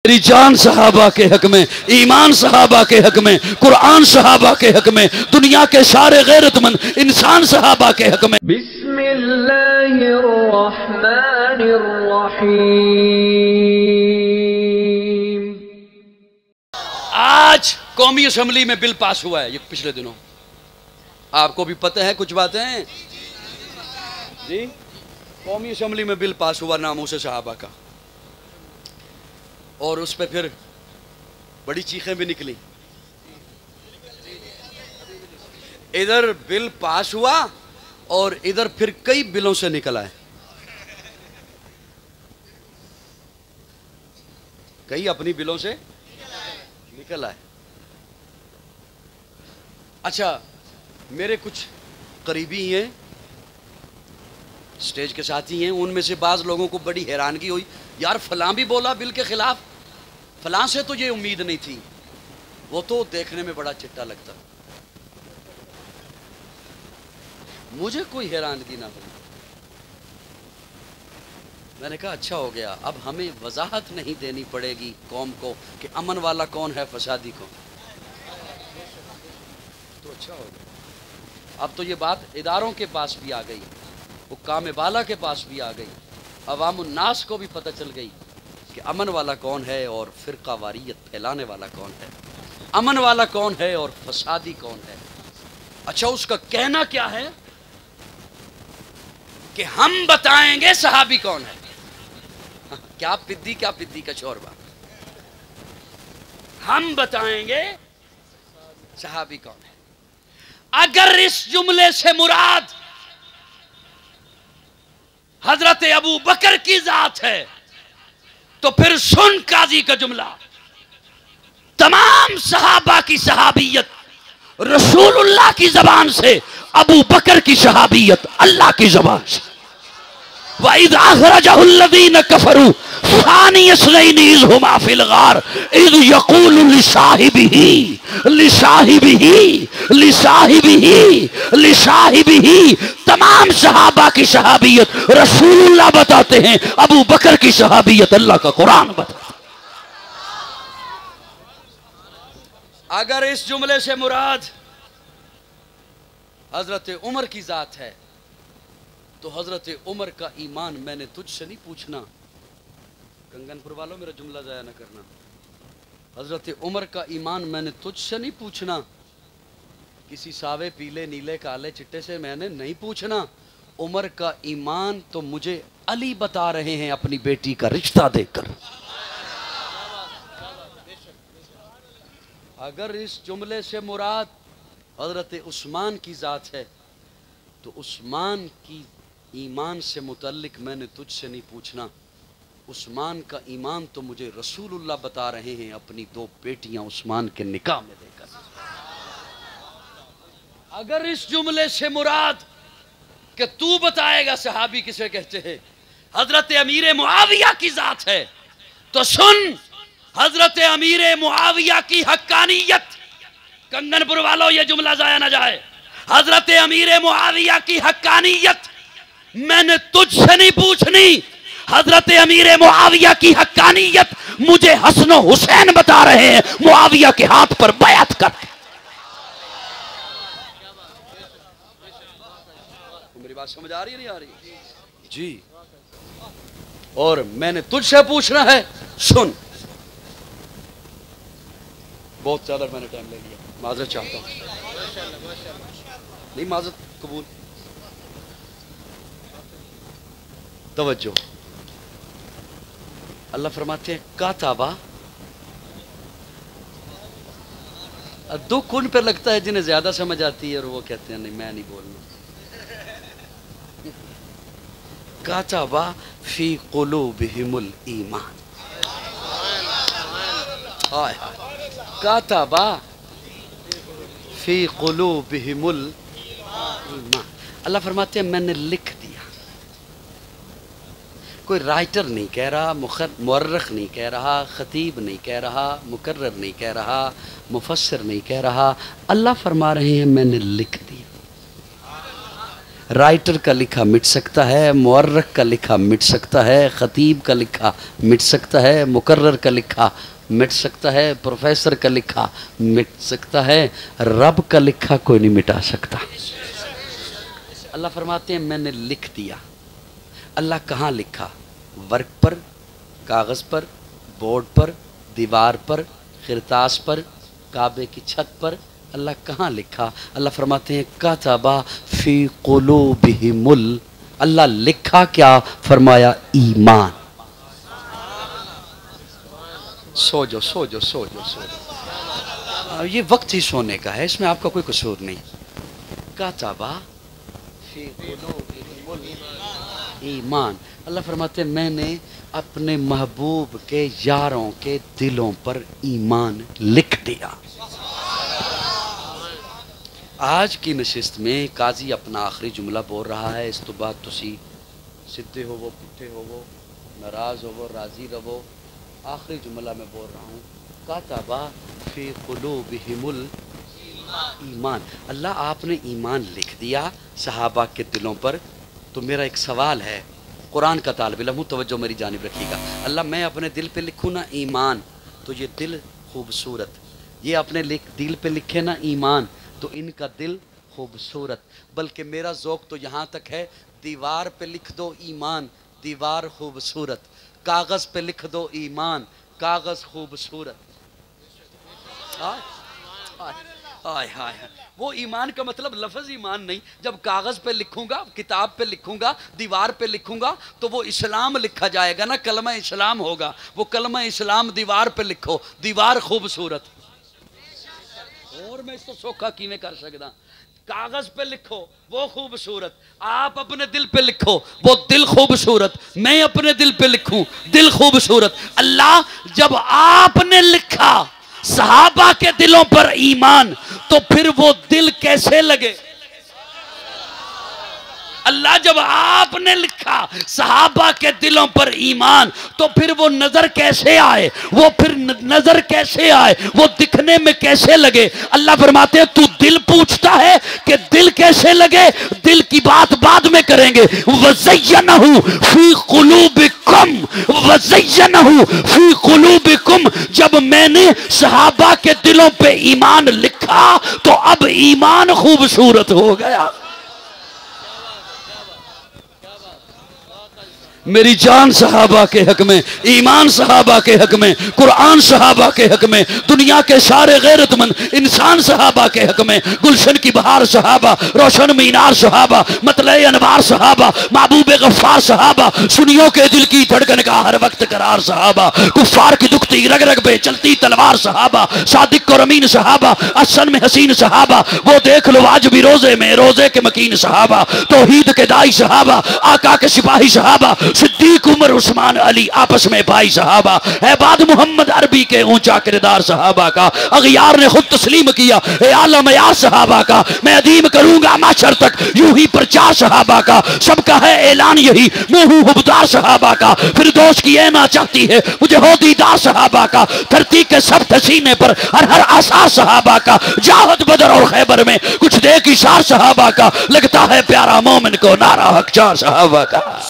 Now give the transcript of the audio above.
मेरी जान सहाबा के हक में, ईमान सहाबा के हक में, कुरान सहाबा के हक में, दुनिया के सारे गैरतमंद इंसान सहाबा के हक में। बिस्मिल्लाहिर्रहमानिर्रहीम। आज कौमी असेंबली में बिल पास हुआ है, ये पिछले दिनों, आपको भी पता है कुछ बातें जी। कौमी असेंबली में बिल पास हुआ नामूसे सहाबा का, और उस पर फिर बड़ी चीखें भी निकली। इधर बिल पास हुआ और इधर फिर कई बिलों से निकला है, कई अपनी बिलों से निकला है। अच्छा, मेरे कुछ करीबी हैं, स्टेज के साथी हैं, उनमें से बाज लोगों को बड़ी हैरानगी हुई, यार फलां भी बोला बिल के खिलाफ, फलां से तो ये उम्मीद नहीं थी, वो तो देखने में बड़ा चिट्टा लगता। मुझे कोई हैरानगी ना हुई। मैंने कहा अच्छा हो गया, अब हमें वजाहत नहीं देनी पड़ेगी कौम को कि अमन वाला कौन है, फसादी कौन, तो अच्छा हो गया। अब तो ये बात इदारों के पास भी आ गई, हुक्काम बाला के पास भी आ गई, अवामुन्नास को भी पता चल गई कि अमन वाला कौन है और फिरका वारियत फैलाने वाला कौन है, अमन वाला कौन है और फसादी कौन है। अच्छा, उसका कहना क्या है कि हम बताएंगे सहाबी कौन है। क्या पिद्दी का शोरबा, हम बताएंगे सहाबी कौन है। अगर इस जुमले से मुराद हजरत अबू बकर की जात है तो फिर सुन काजी का जुमला, तमाम सहाबा की सहाबियत रसूलुल्लाह की जबान से, अबू बकर की सहाबियत अल्लाह की जबान से। वइज़ अख़रजहुल्लज़ीन कफ़रू फ़ानी इसनैनि इज़ हुमा फ़िल ग़ार इज़ यक़ूलु लिसाहिबिही। तमाम सहाबा की सहाबियत रसूलुल्लाह बताते हैं, अबू बकर की सहाबियत अल्लाह का कुरान बताता है। अगर इस जुमले से मुराद हजरत उमर की जात है तो हजरत उमर का ईमान मैंने तुझसे नहीं पूछना। कंगनपुर वालों, मेरा जुमला जाया ना करना। हजरत उमर का ईमान मैंने तुझसे नहीं पूछना, किसी सावे पीले नीले काले चिट्टे से मैंने नहीं पूछना। उमर का ईमान तो मुझे अली बता रहे हैं अपनी बेटी का रिश्ता देकर। अगर इस जुमले से मुराद हजरत उस्मान की जात है तो उस्मान की ईमान से मुतल्लिक मैंने तुझसे नहीं पूछना। उस्मान का ईमान तो मुझे रसूलुल्लाह बता रहे हैं अपनी दो बेटियां उस्मान के निकाह में देकर। अगर इस जुमले से मुराद कि तू बताएगा सहाबी किसे कहते हैं, हजरत अमीर मुआविया की जात है तो सुन, हजरत अमीर मुआविया की हक्कानियत। कंगनपुर वालों, ये जुमला जाया ना जाए। हजरत अमीर मुआविया की हक्कानियत मैंने तुझसे नहीं पूछनी, हजरत अमीर मुआविया की हक्कानियत मुझे हसन हुसैन बता रहे हैं, मुआविया के हाथ पर बैत कर। मेरी बात समझ आ रही है नहीं आ रही जी? और मैंने तुझसे पूछना है, सुन। बहुत ज्यादा मैंने टाइम ले लिया, माजरत चाहता हूं। नहीं, माजरत कबूल। तवज्जो, अल्लाह फरमाते हैं काताबा। दुख उन पर लगता है जिन्हें ज्यादा समझ आती है और वो कहते हैं नहीं मैं नहीं बोलना। काताबा फी कुलूबिहिमुल ईमान। हाय हाय, काताबा फी कुलूबिहिमुल ईमान। अल्लाह फरमाते हैं मैंने लिख दिया। कोई राइटर नहीं कह रहा, मुअर्रिख नहीं कह रहा, खतीब नहीं कह रहा, मुकर्रर नहीं कह रहा, मुफस्सिर नहीं कह रहा। अल्लाह फरमा रहे हैं मैंने लिख दिया। राइटर का लिखा मिट सकता है, मुअर्रख का लिखा मिट सकता है, खतीब का लिखा मिट सकता है, मुकर्रर का लिखा मिट सकता है, प्रोफेसर का लिखा मिट सकता है, रब का लिखा कोई नहीं मिटा सकता। अल्लाह फरमाते हैं मैंने लिख दिया। अल्लाह कहाँ लिखा? वर्क पर, कागज़ पर, बोर्ड पर, दीवार पर, खिरतास पर, काबे की छत पर। अल्लाह कहाँ लिखा? अल्लाह फरमाते हैं कतबा फी कुलूबिहिमुल। अल्लाह लिखा क्या? फरमाया ईमान। सो जो सो जो सो जो सो जो, ये वक्त ही सोने का है, इसमें आपका कोई कसूर नहीं। कतबा फी कुलूबिहिमुल ईमान। अल्लाह फरमाते हैं मैंने अपने महबूब के यारों के दिलों पर ईमान लिख दिया। आज की नशिस्त में काजी अपना आखिरी जुमला बोल रहा है, इस तो बाद तुसी सीधे होवो, पुट्ठे होवो, नाराज होवो, राजी रहो। आखिरी जुमला मैं बोल रहा हूँ कातबा फी कुलूबिहिमुल ईमान। अल्लाह आपने ईमान लिख दिया सहाबा के दिलों पर। तो मेरा एक सवाल है, कुरान का तालिब इल्म हूँ, तवज्जो मेरी जानिब रखिएगा। अल्लाह मैं अपने दिल पे लिखूँ ना ईमान, तो ये दिल खूबसूरत, ये अपने दिल पे लिखे ना ईमान, तो इनका दिल खूबसूरत। बल्कि मेरा ज़ौक़ तो यहाँ तक है, दीवार पे लिख दो ईमान, दीवार खूबसूरत, कागज़ पे लिख दो ईमान, कागज़ खूबसूरत। हाय हाय, वो ईमान का मतलब लफ्ज़ ईमान नहीं। जब कागज़ पे लिखूंगा, किताब पे लिखूंगा, दीवार पे लिखूंगा, तो वो इस्लाम लिखा जाएगा ना, कलमा इस्लाम होगा। वो कलमा इस्लाम दीवार पे लिखो, दीवार खूबसूरत। और मैं इसको सौखा किवें कर सकदा? कागज पे लिखो वो खूबसूरत, आप अपने दिल पे लिखो वो दिल खूबसूरत, मैं अपने दिल पे लिखूं दिल खूबसूरत। अल्लाह जब आपने लिखा सहाबा के दिलों पर ईमान, तो फिर वो दिल कैसे लगे? अल्लाह जब आपने लिखा सहाबा के दिलों पर ईमान, तो फिर वो नजर कैसे आए? वो फिर नजर कैसे आए? वो दिखने में कैसे लगे? अल्लाह फरमाते हैं तू दिल पूछता है कि दिल कैसे लगे? दिल की बात बाद में करेंगे। वज़य्यनहु फी कुलूबिकुम, वज़य्यनहु फी कुलूबिकुम। जब मैंने सहाबा के दिलों पे ईमान लिखा, तो अब ईमान खूबसूरत हो गया। मेरी जान सहाबा के हक में, ईमान सहाबा के हक में, कुरान सहाबा के हक में, दुनिया के सारे गैरतमंद इंसान सहाबा के हक में, गुलशन की बहार सहाबा, रोशन मीनार सहाबा, मतले अनवार सहाबा, महबूब गफ्फार सहाबा, सुनियों के दिल की धड़कन का हर वक्त करार सहाबा, कुफ्फार की दुखती रग रग पे चलती तलवार सहाबा, सादिक और अमीन सहाबा, असन में हसीन सहाबा, वो देख लो आज भी रोजे में रोजे के मकीन सहाबा, तौहीद के दाई सहाबा, आका के सिपाही सहाबा, सिद्दीक उमर उस्मान अली आपस में भाई सहाबा, बाद मोहम्मद अरबी के ऊंचा किरदार सहाबा का, अगयार ने खुद तस्लीम किया ए आलम यार सहाबा का, मैं अदीम करूंगा माशर तक यूं ही प्रचार सहाबा का, सबका है ऐलान यही मैं हूं हुबदार सहाबा का, फिर दोस्त की ऐना चाहती है मुझे हो दीदार सहाबा का, धरती के सब सीने पर हर हर आसार सहाबा का, जाहद बदर और खैबर में कुछ देख इशार सहाबा का, लगता है प्यारा मोमिन को नारा हकचार सहाबा का।